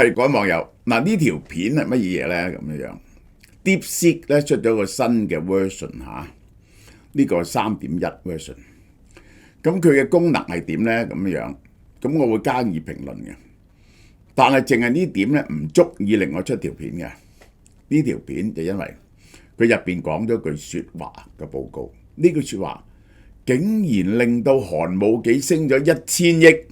係各位網友，嗱呢條片係乜嘢咧？咁樣 DeepSeek 咧出咗個新嘅 version 嚇，呢個3.1 version。咁佢嘅功能係點咧？咁樣，咁我會加以評論嘅。但係淨係呢點咧唔足以令我出條片嘅。呢條片就因為佢入邊講咗句説話嘅報告，呢句説話竟然令到韓武紀升咗1000億，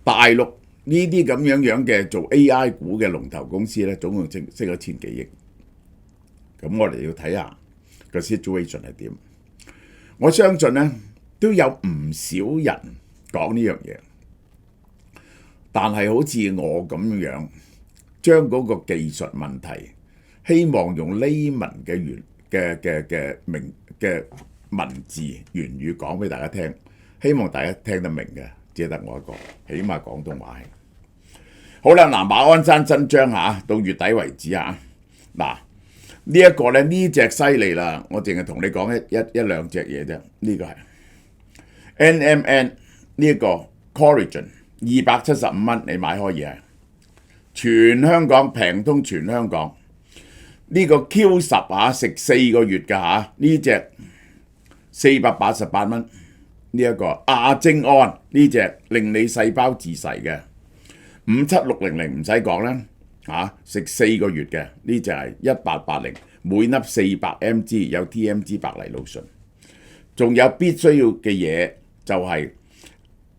大陸呢啲咁樣嘅做 AI 股嘅龍頭公司咧，總共升咗1000幾億。咁我哋要睇下個 situation 係點。我相信咧都有唔少人講呢樣嘢，但係好似我咁樣將嗰個技術問題，希望用layman嘅文字言語講俾大家聽，希望大家聽得明嘅，只得我一個，起碼廣東話係。好啦，嗱，馬鞍山新章嚇，到月底為止嚇。嗱，呢一個咧，呢隻犀利啦，我淨係同你講一兩隻嘢啫。呢個係 NMN 呢一個 Collagen 275蚊，你買開嘢係全香港平通全香港。呢個 Q10啊，食4個月㗎嚇，呢隻488蚊。呢一個亞精胺呢隻令你細胞自噬嘅57600唔使講啦嚇，食4個月嘅呢隻係1880，每粒400mg 有 TMG 白藜蘆醇，仲有必須要嘅嘢就係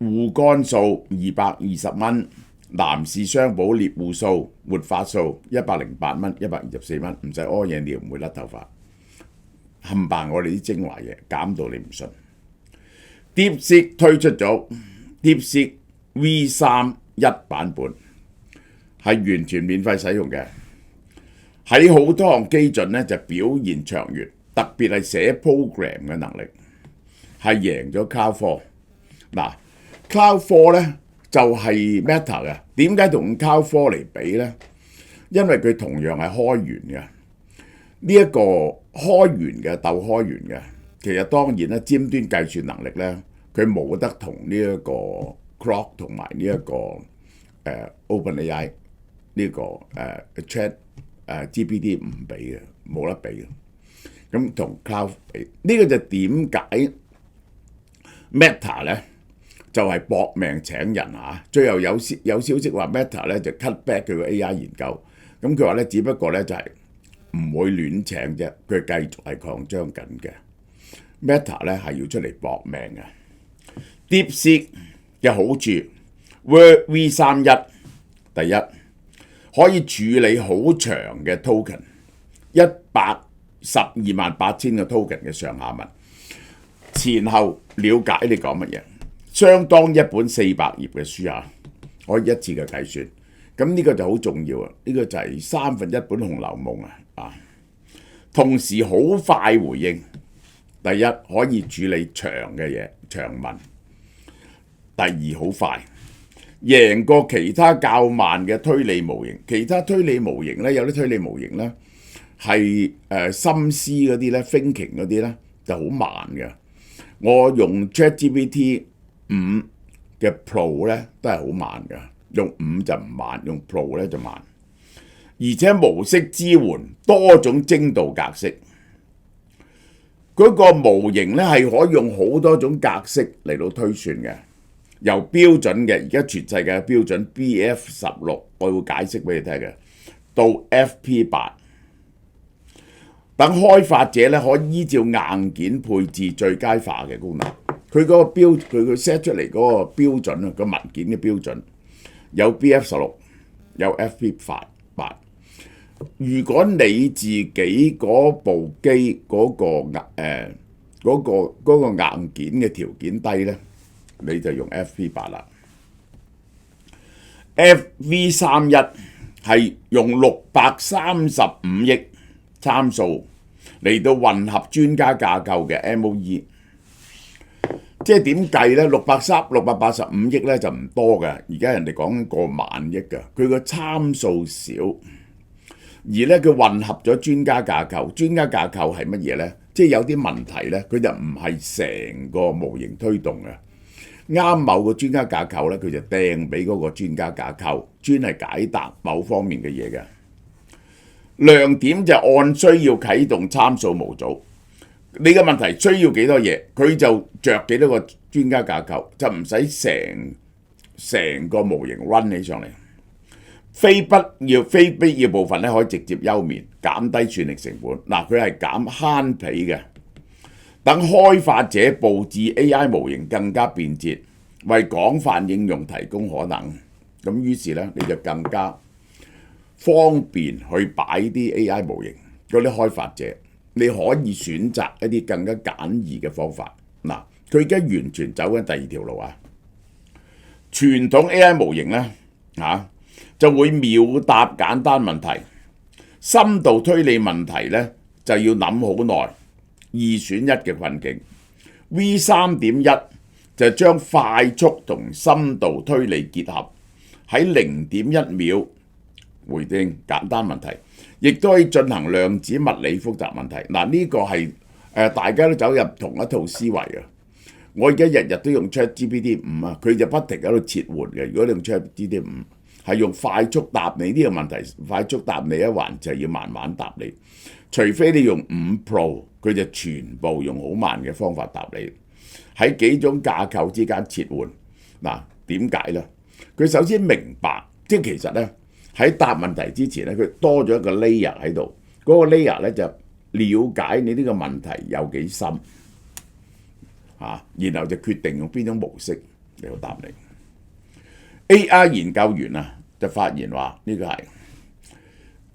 護肝素220蚊，男士雙寶獵護素活髮素108蚊，124蚊，唔使屙嘢尿，唔會甩頭髮，冚唪唥我哋啲精華嘢減到你唔信。DeepSeek 推出咗 DeepSeek V31版本，係完全免費使用嘅，喺好多項基準咧就表現卓越，特別係寫 program 嘅能力係贏咗 Cloud4。嗱 Cloud4 咧就係 Meta 嘅，點解同 Cloud4 嚟比咧？因為佢同樣係開源嘅，呢一個開源嘅鬥開源嘅，其實當然咧尖端計算能力咧，佢冇得同呢一個 Claude 同埋呢一個OpenAI 呢個Chat GPT 唔比嘅，冇得比嘅。咁同 Cloud 比，呢個就點解 Meta 咧就係搏命請人啊！最後有消息話 Meta 咧就 cut back 佢個 AI 研究，咁佢話咧只不過咧就係唔會亂請啫，佢繼續係擴張緊嘅。Meta 咧係要出嚟搏命嘅。DeepSeek 嘅好處 Word V31，第一可以處理好長嘅 token，1128000個 token 嘅上下文，前後了解你講乜嘢，相當一本400頁嘅書啊，可以一次嘅計算。咁呢個就好重要啊！呢個就係1/3本《紅樓夢》啊，同時好快回應。第一可以處理長嘅嘢長文，第二好快，贏過其他較慢嘅推理模型。其他推理模型咧，有啲推理模型咧係心思嗰啲咧 thinking 嗰啲咧就好慢嘅。我用 ChatGPT 5嘅 Pro 咧都係好慢嘅，用5就唔慢，用 Pro 咧就慢，而且模式支援多種精度格式。嗰個模型咧係可以用好多種格式嚟到推算嘅，由標準嘅而家全世界嘅標準 BF16，我會解釋俾你聽嘅，到 FP8，等開發者咧可以依照硬件配置最佳化嘅功能。佢嗰個佢 set 出嚟嗰個標準啊，個文件嘅標準有 BF16，有 FP8。如果你自己嗰部機嗰個硬件嘅條件低咧，你就用 FP8啦。FV31係用635億參數嚟到混合專家架構嘅 MOE， 即係點計咧？685億咧就唔多嘅，而家人哋講過萬億嘅，佢個參數少。而咧佢混合咗專家架構，專家架構係乜嘢咧？即係有啲問題咧，佢就唔係成個模型推動嘅。啱某個專家架構咧，佢就掟俾嗰個專家架構，專係解答某方面嘅嘢嘅。亮點就按需要啟動參數模組。你嘅問題需要幾多嘢，佢就着幾多個專家架構，就唔使成個模型 run 起上嚟。非必要部分咧可以直接休眠，減低算力成本。嗱，佢係減慳皮嘅。等開發者佈置 AI 模型更加便捷，為廣泛應用提供可能。咁於是咧，你就更加方便去擺啲 AI 模型。嗰啲開發者，你可以選擇一啲更加簡易嘅方法。嗱，佢而家完全走緊第二條路啊！傳統 AI 模型咧就會秒答簡單問題，深度推理問題咧就要諗好耐，二選一嘅困境。V3.1 就將快速同深度推理結合，喺0.1秒回應簡單問題，亦都可以進行量子物理複雜問題。嗱，呢個係大家都走入同一套思維啊！我而家日日都用 ChatGPT 5啊，佢就不停喺度切換嘅。如果你用 ChatGPT 5，係用快速答你呢個問題，快速答你一環就要慢慢答你。除非你用5 Pro， 佢就全部用好慢嘅方法答你。喺幾種架構之間切換。嗱，點解呢？佢首先明白，即係其實呢，喺答問題之前呢，佢多咗一個 layer 喺度。嗰個 layer 呢，就了解你呢個問題有幾深然後就決定用邊種模式嚟答你。AI 研究員就發現話呢個係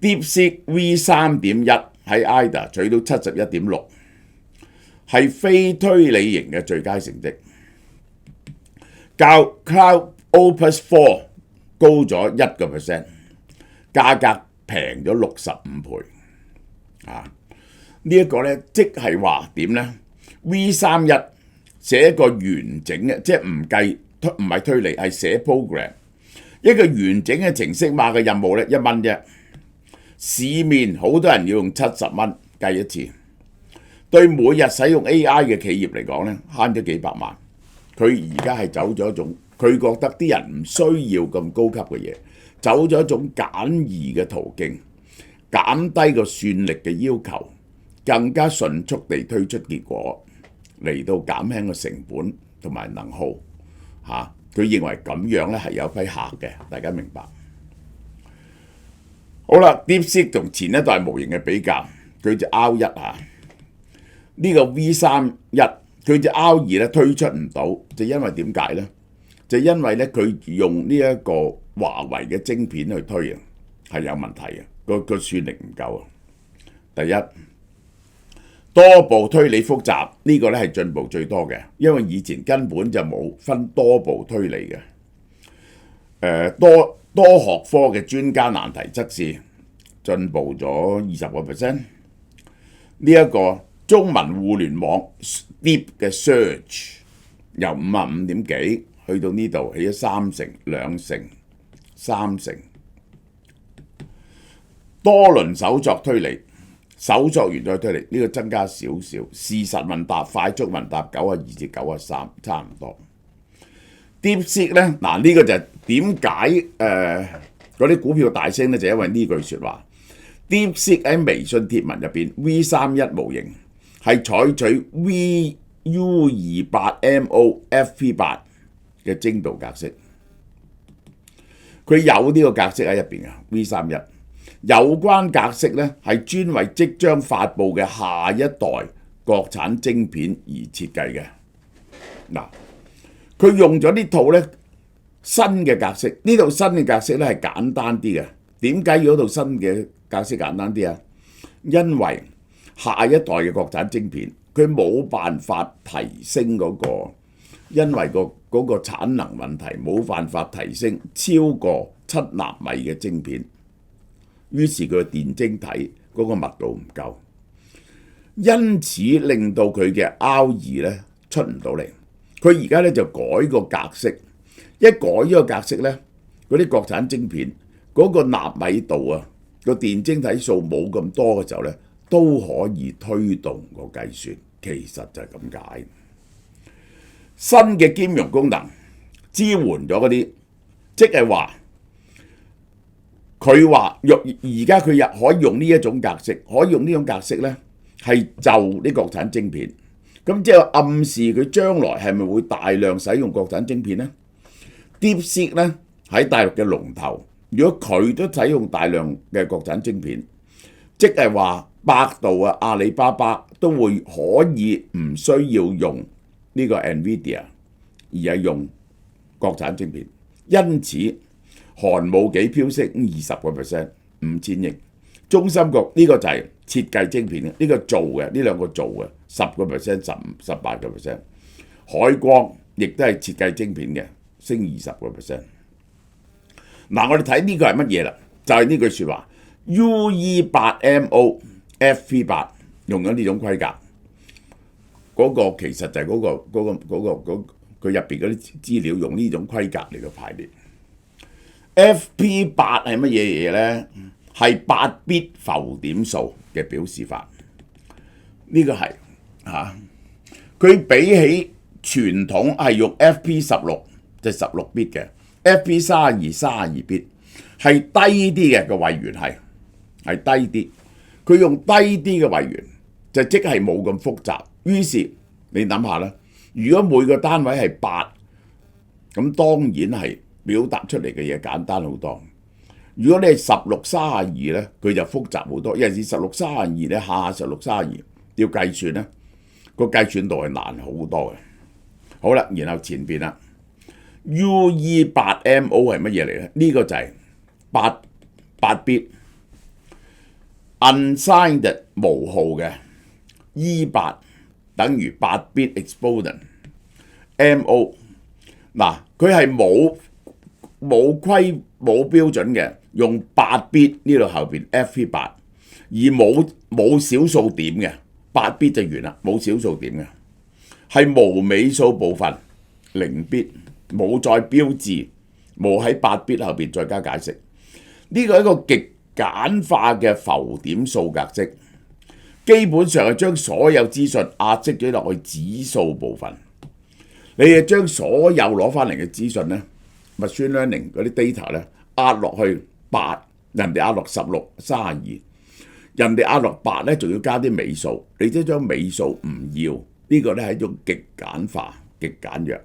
DeepSeek V3.1 喺 IDA 取到71.6，係非推理型嘅最佳成績，較 Cloud Opus 4高咗1%，價格平咗65倍。呢一個呢，即係話點呢？ V3.1 寫一個完整嘅，即係唔係推理，係寫 program。一個完整嘅程式碼嘅任務咧，1蚊啫。市面好多人要用70蚊計一次。對每日使用 AI 嘅企業嚟講咧，慳咗幾百萬。佢而家係走咗一種，佢覺得啲人唔需要咁高級嘅嘢，走咗一種簡易嘅途徑，減低個算力嘅要求，更加迅速地推出結果，嚟到減輕個成本同埋能耗佢認為咁樣咧係有批客嘅，大家明白。好啦 ，DeepSeek 同前一代模型嘅比較，佢隻 R1呢個 V3.1，佢隻 R2咧推出唔到，就因為點解咧？就因為咧佢用呢一個華為嘅晶片去推係有問題嘅，個算力唔夠啊。第一，多步推理複雜呢個咧係進步最多嘅，因為以前根本就冇分多步推理嘅。多學科嘅專家難題測試進步咗20%。呢一個中文互聯網 Deep 嘅 Search 由55點幾去到呢度起咗3成、2成、3成。多輪搜索推理。搜索完再推理，呢個增加少少。事實問答、快速問答92至93，差唔多。DeepSeek 咧，呢個就係點解嗰啲股票大升咧？就因為呢句説話。DeepSeek 喺微信貼文入邊 V3.1 模型係採取 VU28MO FP8 嘅精度格式，佢有呢個格式喺入邊嘅 V3.1。有關格式咧係專為即將發布嘅下一代國產晶片而設計嘅。佢用咗呢套咧新嘅格式，呢套新嘅格式咧係簡單啲嘅。點解要嗰套新嘅格式簡單啲啊？因為下一代嘅國產晶片，佢冇辦法提升嗰個，因為嗰個產能問題冇辦法提升超過7納米嘅晶片。於是佢嘅電晶體嗰個密度唔夠，因此令到佢嘅 R2咧出唔到嚟。佢而家咧就改個格式，一改呢個格式咧，嗰啲國產晶片嗰個納米度個電晶體數冇咁多嘅時候咧，都可以推動個計算。其實就係咁解。新嘅兼容功能支援咗嗰啲，即係話佢話而家佢可以用呢一種格式，可以用呢種格式咧係就啲國產晶片。咁即係暗示佢將來係咪會大量使用國產晶片呢？ DeepSeek 咧喺大陸嘅龍頭，如果佢都使用大量嘅國產晶片，即係話百度啊、阿里巴巴都會可以唔需要用呢個 NVIDIA， 而係用國產晶片。因此韓武紀飆升20%， 5000億。中芯國呢個就係設計晶片嘅，呢個做嘅，呢兩個做嘅10%、18%。海光亦都係設計晶片嘅，升20%。嗱，我哋睇呢個係乜嘢啦？就係呢句説話 UE8MO FP8 用緊呢種規格，嗰個其實就係佢入邊嗰啲資料用呢種規格嚟到排列。FP8 係乜嘢嘢咧？係8bit 浮點數嘅表示法。呢個係佢比起傳統係用 FP16 就16bit 嘅 FP32 係低啲嘅個位元係低啲。佢用低啲嘅位元就即係冇咁複雜。於是你諗下啦，如果每個單位係8，咁當然係表達出嚟嘅嘢簡單好多。如果你係1632咧，佢就複雜好多。尤其是1632咧，下1632要計算咧，個計算度係難好多嘅。好啦，然後前邊啦 ，UE8MO 係乜嘢嚟咧？呢個就係8bit unsigned 無號嘅 E8 等於8bit exponent MO。嗱，佢係冇標準嘅，用8bit 呢度後邊 FP8， 而冇小數點嘅8bit就完啦，冇小數點嘅，係無尾數部分0bit，冇再標誌，冇喺8bit後邊再加解釋。呢個係一個極簡化嘅浮點數格式，基本上係將所有資訊壓積咗落去指數部分。你係將所有攞翻嚟嘅資訊咧 ，machine learning 嗰啲 data 咧壓落去8，人哋壓落16、32，人哋壓落8咧，仲要加啲尾數，你即係將尾數唔要，呢個咧係一種極簡化、極簡約。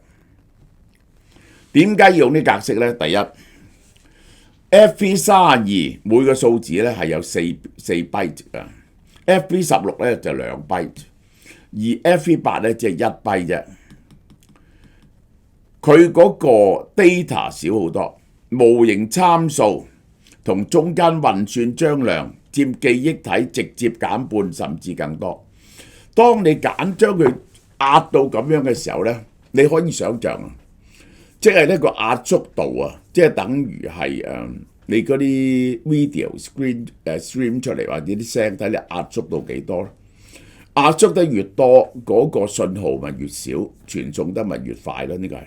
點解要用呢格式咧？第一 ，FP32每個數字咧係有4 byte 嘅 ，FP16咧就2 byte， 而 FP8咧即係1 byte 啫。佢嗰個 data 少好多，模型參數同中間運算張量佔記憶體直接減半甚至更多。當你將佢壓到咁樣嘅時候咧，你可以想像啊，即係呢個壓縮度啊，即係等於係你嗰啲 video stream 出嚟或者啲聲睇你壓縮到幾多咧？壓縮得越多，嗰個信號咪越少，傳送得咪越快咯。呢個係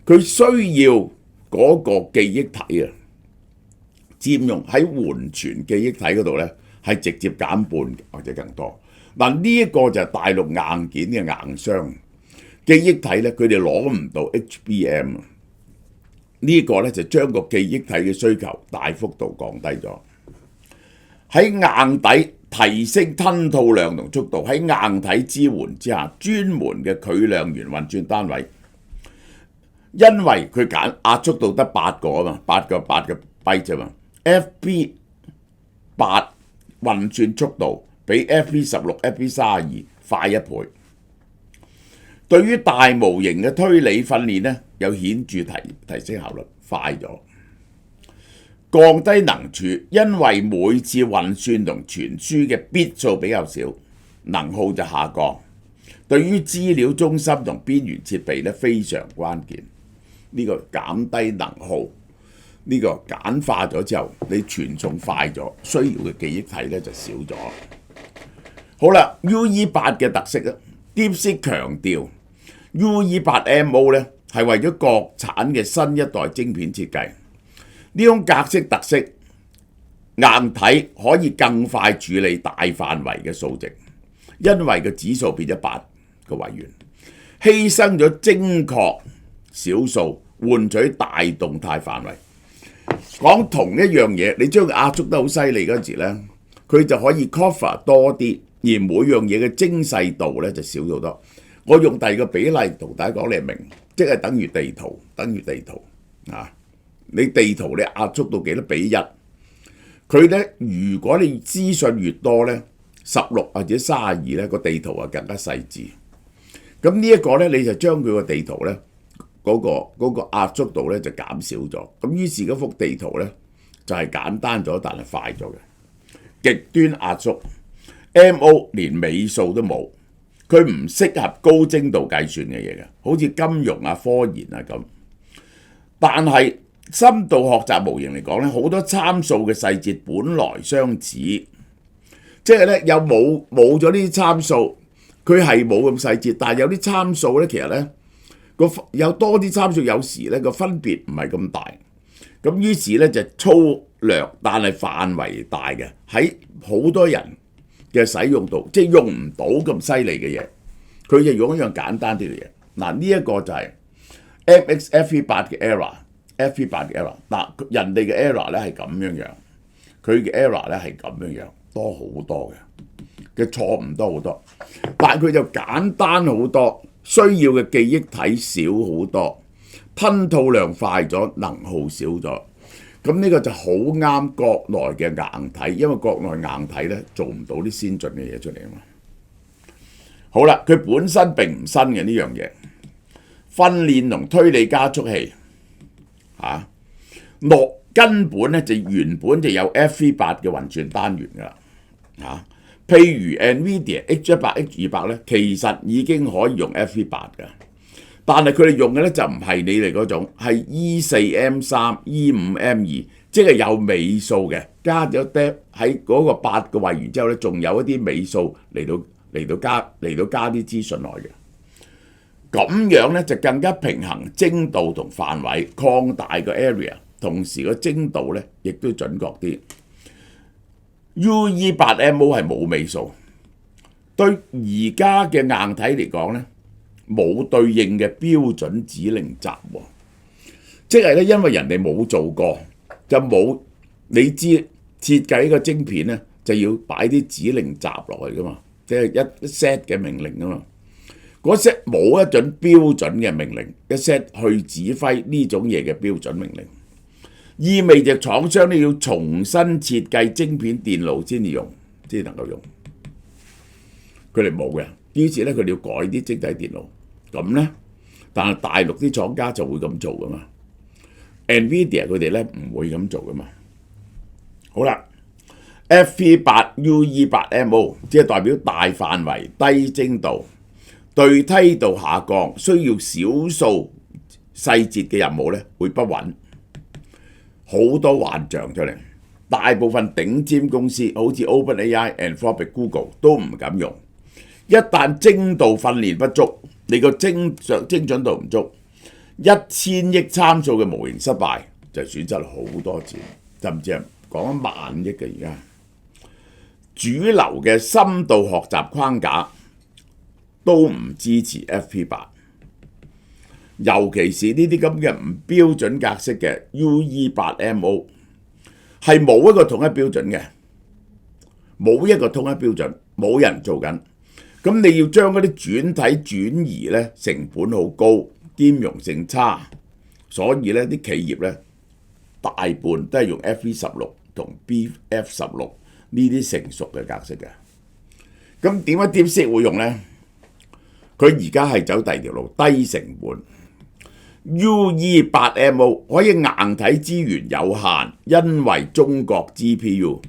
佢需要嗰個記憶體啊，佔用喺緩存記憶體嗰度咧，係直接減半或者更多。嗱，呢一個就係大陸硬件嘅硬傷記憶體咧，佢哋攞唔到 HBM。呢個咧就將個記憶體嘅需求大幅度降低咗。喺硬底提升吞吐量同速度，喺硬體支援之下，專門嘅巨量元運算單位。因為佢壓縮到得8個啊嘛，8個 byte 啫嘛。FP8 運算速度比 FP16、FP32快1倍。對於大模型嘅推理訓練咧，有顯著提升效率，快咗。降低能儲，因為每次運算同傳輸嘅 bit 數比較少，能耗就下降。對於資料中心同邊緣設備咧非常關鍵。呢個減低能耗，呢個簡化咗之後，你傳送快咗，需要嘅記憶體咧就少咗。好啦 ，UE8 嘅特色咧 ，DeepSeek 強調 UE8MO 咧係為咗國產嘅新一代晶片設計。呢種格式特色，硬體可以更快處理大範圍嘅數值，因為個指數變咗8個位元，犧牲咗精確小數換取大動態範圍。講同一樣嘢，你將佢壓縮得好犀利嗰陣時咧，佢就可以 cover 多啲，而每樣嘢嘅精細度咧就少咗好多。我用第二個比例同大家講，你明，即係等於地圖，啊！你地圖你壓縮到幾多比一？佢咧，如果你資訊越多咧，16或者32咧，個地圖啊更加細緻。咁呢一個咧，你就將佢個地圖咧嗰個壓縮度咧就減少咗。咁於是嗰幅地圖咧就係簡單咗，但係快咗嘅。極端壓縮 MO 連尾數都冇，佢唔適合高精度計算嘅嘢嘅，好似金融啊、科研啊咁。但係深度學習模型嚟講咧，好多參數嘅細節本來相似，即係咧有冇咗呢啲參數，佢係冇咁細節，但係有啲參數咧，其實咧有多啲參數，有時咧個分別唔係咁大，咁於是咧就粗略，但係範圍大嘅，喺好多人嘅使用度，即係用唔到咁犀利嘅嘢，佢就用一樣簡單啲嘅嘢。嗱，呢一個就係 MXFV8 嘅 error。FV8 嘅 error， 嗱，人哋嘅 error 咧係咁樣樣，佢嘅 error 咧係咁樣樣，多好多嘅錯誤多好多，但係佢就簡單好多，需要嘅記憶體少好多，吞吐量快咗，能耗少咗。咁呢個就好啱國內嘅硬體，因為國內硬體咧做唔到啲先進嘅嘢出嚟啊嘛。好啦，佢本身並唔新嘅呢樣嘢，訓練同推理加速器。根本咧就原本就有 FV8 嘅運算單元噶啦，譬如 NVIDIA H100、H200 咧，其實已經可以用 FV8 噶，但係佢哋用嘅咧就唔係你哋嗰種，係 E4M3、E5M2，即係有尾數嘅，加咗 depth 喺嗰個8個位元之後咧，仲有一啲尾數嚟到加啲資訊來嘅。咁樣咧就更加平衡精度同範圍，擴大個 area， 同時個精度咧亦都準確啲。UE8MO 係冇尾數，對而家嘅硬體嚟講咧冇對應嘅標準指令集喎，即係咧因為人哋冇做過，就冇你知設計呢個晶片咧就要擺啲指令集落去噶嘛，即係一 set 嘅命令啊嘛。嗰 set 冇一種標準嘅命令，一 set 去指揮呢種嘢嘅標準命令，意味着廠商咧要重新設計晶片電路先至用，先能夠用。佢哋冇嘅，於是咧佢哋要改啲晶體電路，咁咧，但係大陸啲廠家就會咁做噶嘛 ，NVIDIA 佢哋咧唔會咁做噶嘛。好啦 ，FV8UE8MO 即係代表大範圍低精度。對梯度下降，需要少數細節嘅任務咧，會不穩，好多幻象出嚟。大部分頂尖公司，好似 OpenAI、Anthropic、Google 都唔敢用。一旦精度訓練不足，你個精準度唔足，1000億參數嘅模型失敗，就損失好多錢，甚至係講1萬億嘅而家。主流嘅深度學習框架都唔支持 FP8， 尤其是呢啲咁嘅唔標準格式嘅 UE8MO 係冇一個統一標準嘅，冇一個統一標準，冇人做緊。咁你要將嗰啲轉體轉移咧，成本好高，兼容性差，所以咧啲企業咧大半都係用 FV16同 BF16呢啲成熟嘅格式嘅。咁點解 DeepSeek 會用咧？佢而家係走第二條路，低成本。UE8MO 可以硬體資源有限，因為中國 GPU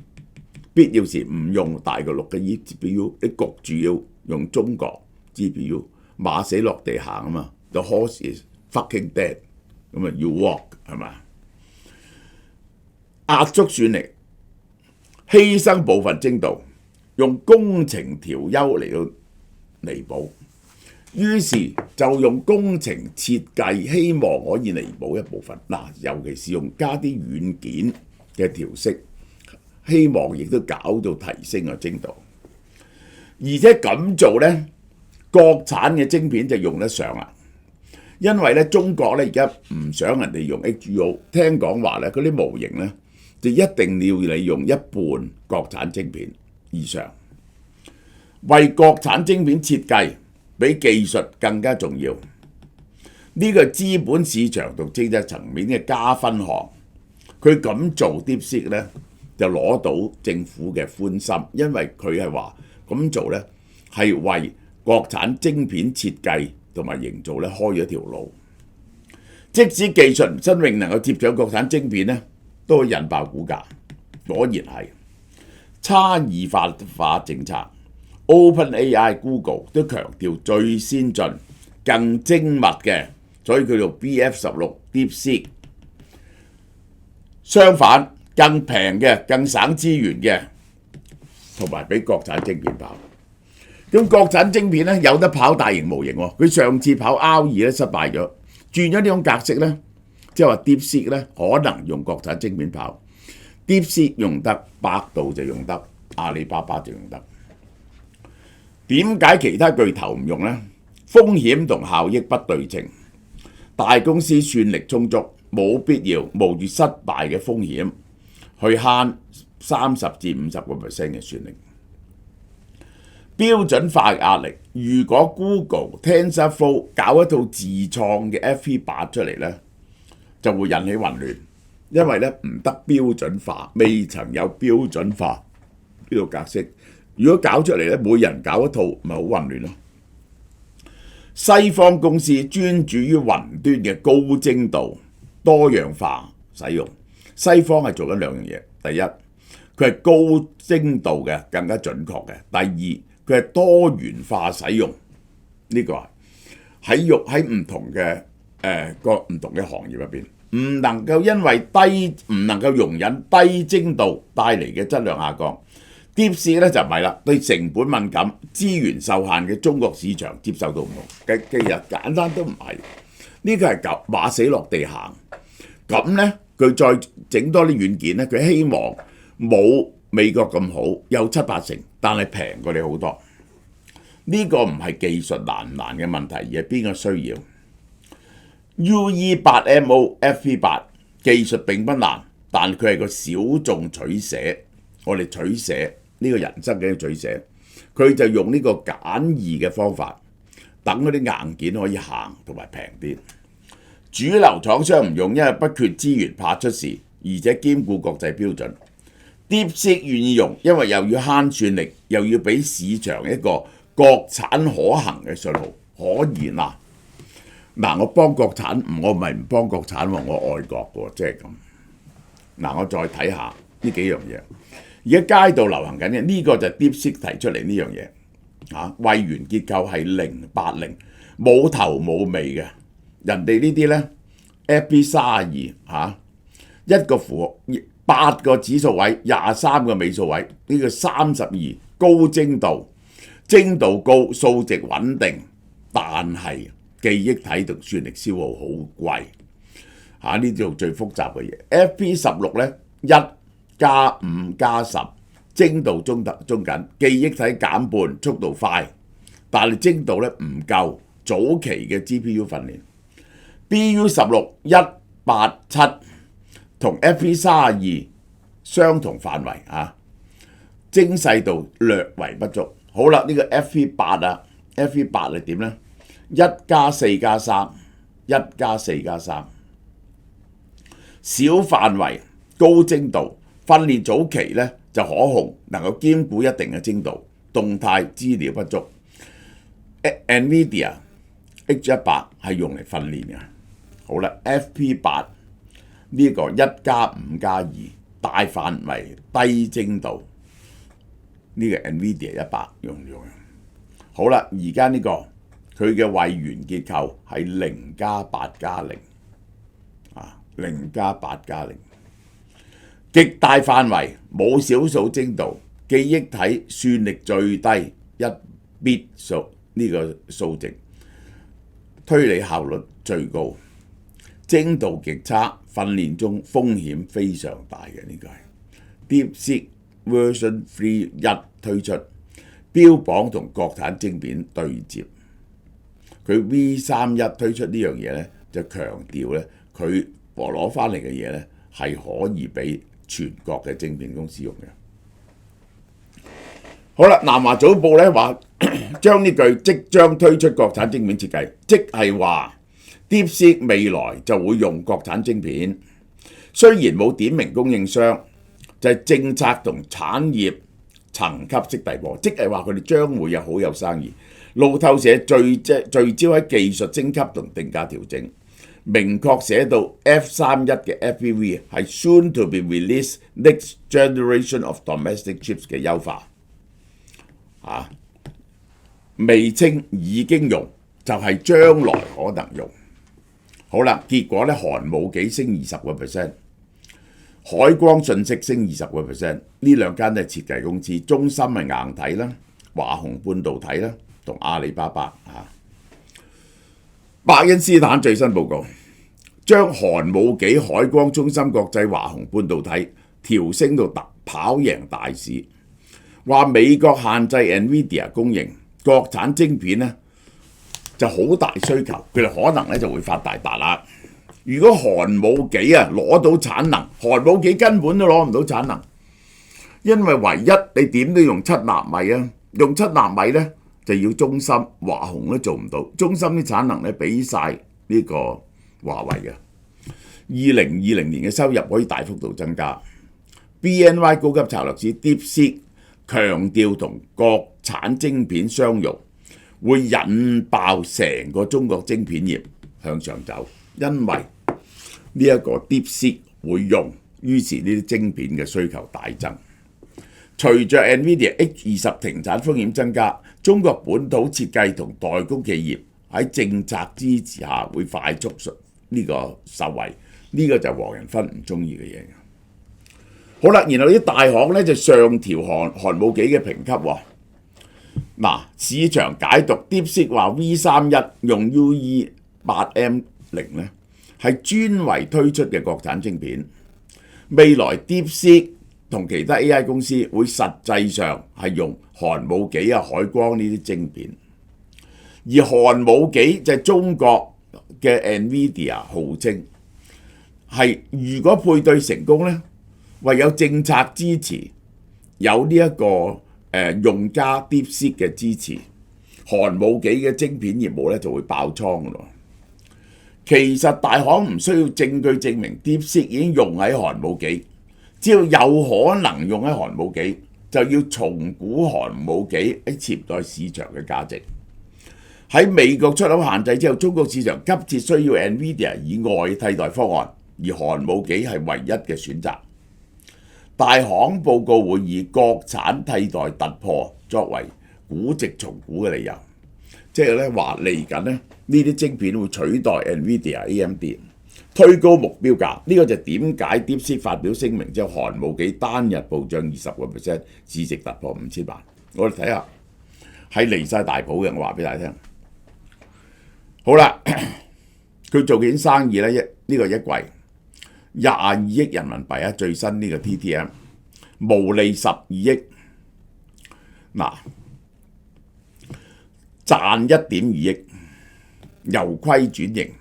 必要時唔用大過6嘅 GPU， 你焗住要用中國 GPU， 馬死落地行啊嘛 ，The horse is fucking dead， 咁啊要 walk 係嘛？壓縮算力，犧牲部分精度，用工程調優嚟到彌補。於是就用工程設計，希望可以彌補一部分。嗱，尤其是用加啲軟件嘅調適，希望亦都搞到提升個精度。而且咁做呢，國產嘅晶片就用得上啦。因為咧中國咧而家唔想人哋用 HUO， 聽講話咧嗰啲模型咧就一定要你用一半國產晶片以上，為國產晶片設計比技術更加重要。呢個資本市場同政治層面嘅加分項，佢咁做 DeepSeek 咧就攞到政府嘅歡心，因為佢係話咁做咧係為國產晶片設計同埋營造咧開咗條路。即使技術新穎能夠接上國產晶片咧，都會引爆股價。果然係差異化政策。OpenAI、Google 都強調最先進、更精密嘅，所以叫做 BF16 DeepSeek。相反，更平嘅、更省資源嘅，同埋俾國產晶片跑。咁國產晶片咧有得跑大型模型喎，佢上次跑 R2咧失敗咗，轉咗呢種格式咧，即係話 DeepSeek 咧可能用國產晶片跑。DeepSeek 用得，百度就用得，阿里巴巴就用得。點解其他巨頭唔用呢？風險同效益不對稱，大公司算力充足，冇必要冒住失敗嘅風險去慳30%至50%嘅算力。標準化壓力，如果 Google TensorFlow 搞一套自創嘅 FP8 出嚟呢，就會引起混亂，因為咧唔得標準化，未曾有標準化呢個格式。如果搞出嚟咧，每人搞一套，咪好混亂咯。西方公司專注於雲端嘅高精度、多樣化使用。西方係做緊兩樣嘢，第一，佢係高精度嘅，更加準確嘅；第二，佢係多元化使用。呢個喺唔同嘅唔同嘅行業入邊，唔能夠因為唔能夠容忍低精度帶嚟嘅質量下降。DeepSeek 咧就唔係啦，對成本敏感、資源受限嘅中國市場接受度唔同。其實簡單都唔係，呢個係馬死落地行。咁咧，佢再整多啲軟件咧，佢希望冇美國咁好，有7-8成，但係平過你好多。呢個唔係技術難唔難嘅問題，而係邊個需要。UE8MO FP8 技術並不難，但佢係個小眾取捨。我哋取捨呢個人生嘅取捨，佢就用呢個簡易嘅方法，等嗰啲硬件可以行同埋平啲。主流廠商唔用，因為不缺資源，怕出事，而且兼顧國際標準。DeepSeek 願意用，因為又要慳算力，又要俾市場一個國產可行嘅信號。可言嗱，我幫國產，我唔係唔幫國產喎，我愛國喎，即係咁。嗱，我再睇下呢幾樣嘢。而家街道流行緊嘅呢個就係 DeepSeek 提出嚟呢樣嘢，位元結構係080，冇頭冇尾嘅。人哋呢啲咧 FP32一個符號8個指數位，23個尾數位，呢個32高精度，精度高，數值穩定，但係記憶體同算力消耗好貴。呢啲最複雜嘅嘢。FP16咧1+5+10，精度中緊，記憶體減半，速度快，但係精度咧唔夠早期嘅 GPU 訓練。BU16 187同 FP32相同範圍精細度略為不足。好啦，呢個 FP8 FP8 係點咧？1+4+3，小範圍高精度，訓練早期咧就可控，能夠兼顧一定嘅精度，動態資料不足。NVIDIA H100 係用嚟訓練嘅。好啦 ，FP8 呢個1+5+2大範圍低精度，呢個 NVIDIA 100用。好啦，而家呢個佢嘅位元結構係0+8+0。0+8+0，極大範圍，冇小數精度，記憶體算力最低1 bit 數呢個數值，推理效率最高，精度極差，訓練中風險非常大嘅。呢個係 DeepSeek Version 3.1推出，標榜同國產晶片對接。佢 V31推出呢樣嘢咧，就強調咧佢攞翻嚟嘅嘢咧係可以俾全國嘅晶片公司用嘅。好啦，南華早報咧話將呢句即將推出國產晶片設計，即係話 DeepSeek 未來就會用國產晶片，雖然冇點明供應商，就係政策同產業層級式遞補，即係話佢哋將會好有生意。路透社聚焦喺技術升級同定價調整，明確寫到 F31嘅 FPV 係 soon to be released next generation of domestic chips 嘅優化。未稱已經用，就係將來可能用。好啦，結果咧寒武紀升20%，海光信息升20%，呢兩間都係設計公司，中芯係硬體啦，華虹半導體啦，同阿里巴巴伯恩斯坦最新報告將寒武紀、海光、中芯國際、華虹半導體調升到跑贏大市，話美國限制 NVIDIA 供應，國產晶片咧就好大需求，佢哋可能咧就會發大達啦。如果寒武紀攞到產能，寒武紀根本都攞唔到產能，因為唯一你點都用7納米啊，用7納米咧就要中芯、華虹都做唔到，中芯啲產能咧俾晒呢個華為嘅。2020年嘅收入可以大幅度增加。BNY 高級策略師 DeepSeek 強調同國產晶片相容，會引爆成個中國晶片業向上走，因為呢一個 DeepSeek 會用，於是呢啲晶片嘅需求大增。隨着 NVIDIA H20停產風險增加，中國本土設計同代工企業喺政策支持下會快速呢個受惠，呢個就黃仁勳唔中意嘅嘢。好啦，然後啲大行咧就上調寒武紀嘅評級喎。市場解讀 DeepSeek 話 V31用 UE8M0咧係專為推出嘅國產晶片，未來 DeepSeek 同其他 AI 公司會實際上係用寒武紀海光呢啲晶片，而寒武紀就係中國嘅 NVIDIA 號稱係，如果配對成功咧，唯有政策支持，有呢一個用家 DeepSeek 嘅支持，寒武紀嘅晶片業務咧就會爆倉㗎咯。其實大行唔需要證據證明 DeepSeek 已經用喺寒武紀，只要有可能用喺寒武紀，就要重估寒武紀喺潛在市場嘅價值。喺美國出口限制之後，中國市場急切需要 NVIDIA 以外替代方案，而寒武紀係唯一嘅選擇。大行報告會以國產替代突破作為估值重估嘅理由，即係咧話嚟緊咧呢啲晶片會取代 NVIDIA、AMD， 推高目標價。呢個就點解 DeepSeek 發表聲明之後，寒武紀單日暴漲20%，市值突破5000萬。我哋睇下係離晒大譜嘅，我話俾大家聽。好啦，佢做件生意咧，呢個一季22億人民幣啊，最新呢個 TTM 毛利12億，賺1.2億，由虧轉盈。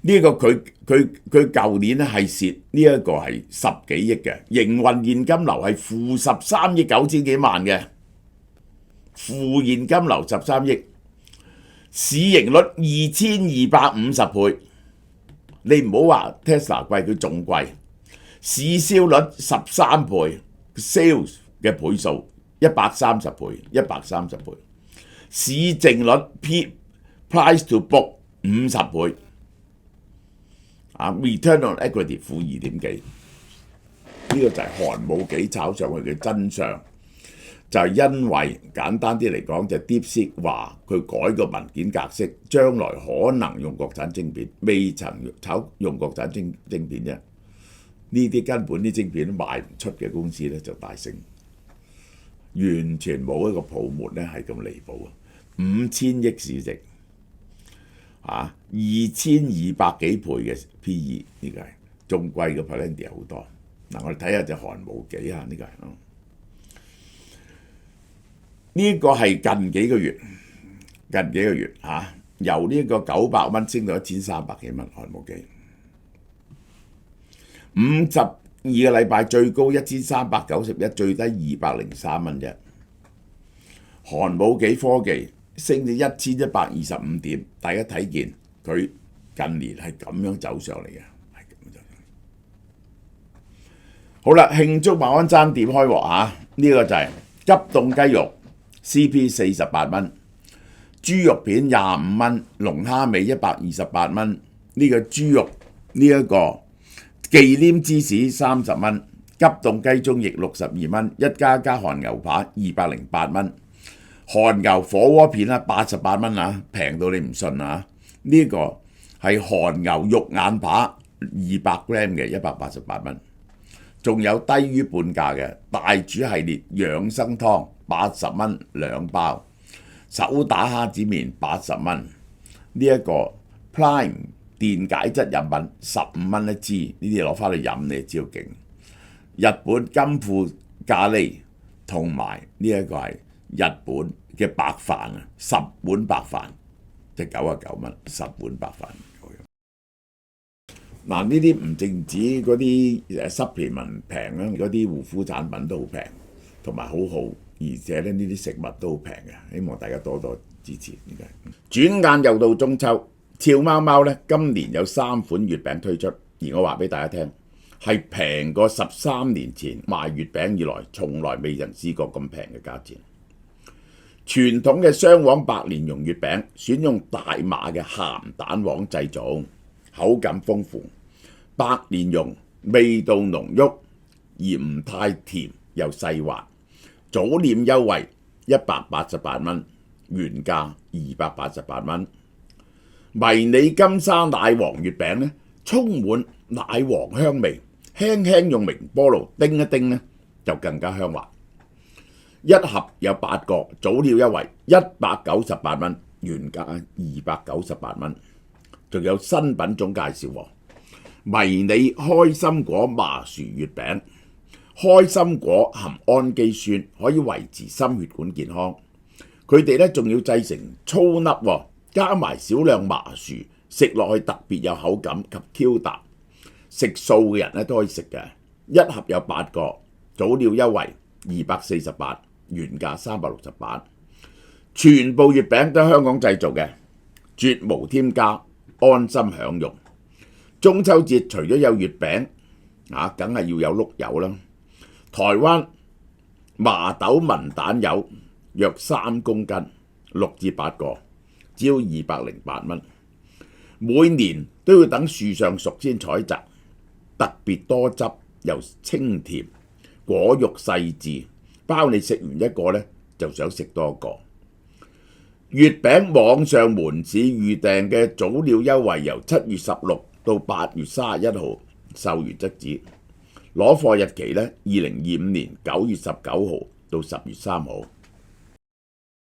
呢個佢舊年咧係蝕呢一個係10幾億嘅，營運現金流係負13億9千幾萬嘅，負現金流13億，市盈率2250倍。你唔好話 Tesla 貴，佢仲貴，市銷率13倍 ，sales 嘅倍數130倍，130倍，市淨率 price to book 50倍，return on equity 負2點幾，呢個就係寒武紀炒上去嘅真相。就係因為簡單啲嚟講，就 DeepSeek 話佢改個文件格式，將來可能用國產晶片，未曾用國產晶片啫。呢啲根本啲晶片都賣唔出嘅公司咧就大升，完全冇一個泡沫咧係咁離譜啊！5000億市值2200幾倍嘅 PE， 呢個係仲貴過 Palantir 好多。我哋睇下隻寒武紀呢個係。呢個係近幾個月由呢個900蚊升到1300幾蚊，寒武紀52個禮拜最高1391，最低203蚊啫。寒武紀科技升咗1125點，大家睇見佢近年係咁樣走上嚟嘅，係咁樣走上嚟。好啦，慶祝馬鞍山店開鑊嚇，呢個就係急凍雞肉 CP 48蚊，豬肉片25蚊，龍蝦尾128蚊，呢個豬肉呢一個忌廉芝士30蚊，急凍雞中翼62蚊，一家家韓牛扒208蚊。韓牛火鍋片啦，88蚊啊，平到你唔信啊！呢、個係韓牛肉眼扒200g嘅188蚊，仲有低於半價嘅大煮系列養生湯80蚊2包，手打蝦子麵80蚊，呢一個 Prime 電解質飲品15蚊一支，呢啲攞翻去飲你就知道勁。日本金富咖喱同埋呢一個係日本嘅白飯啊，10碗白飯就99蚊，10碗白飯。嗱，呢啲唔淨止嗰啲supplement平啦，嗰啲護膚產品都好平，同埋好好，而且咧呢啲食物都好平嘅，希望大家多多支持。轉眼又到中秋，俏貓貓咧今年有3款月餅推出，而我話俾大家聽，係平過13年前賣月餅以來，從來未曾試過咁平嘅價錢。傳統嘅雙黃白蓮蓉月餅選用大碼嘅鹹蛋黃製造，口感豐富，白蓮蓉味道濃郁而唔太甜又細滑。早鳥優惠188蚊，原價288蚊。迷你金沙奶黃月餅咧，充滿奶黃香味，輕輕用微波爐叮一叮咧，就更加香滑。一盒有8個，早鳥優惠198蚊，原價298蚊。仲有新品種介紹喎，迷你開心果麻薯月餅，開心果含氨基酸，可以維持心血管健康。佢哋咧仲要製成粗粒喎，加埋少量麻薯，食落去特別有口感及 Q 彈。食素嘅人咧都可以食嘅。一盒有8個，早鳥優惠248，原價368。全部月餅都係香港製造嘅，絕無添加，安心享用。中秋節除咗有月餅啊，梗係要有碌柚啦。台灣麻豆文蛋柚約3公斤，6至8個，只要208蚊。每年都要等樹上熟先採摘，特別多汁又清甜，果肉細緻，包你食完一個呢，就想食多個。月餅網上門市預訂嘅早鳥優惠由7月16到8月31號，售完即止。攞貨日期呢，2025年9月19號到10月3號。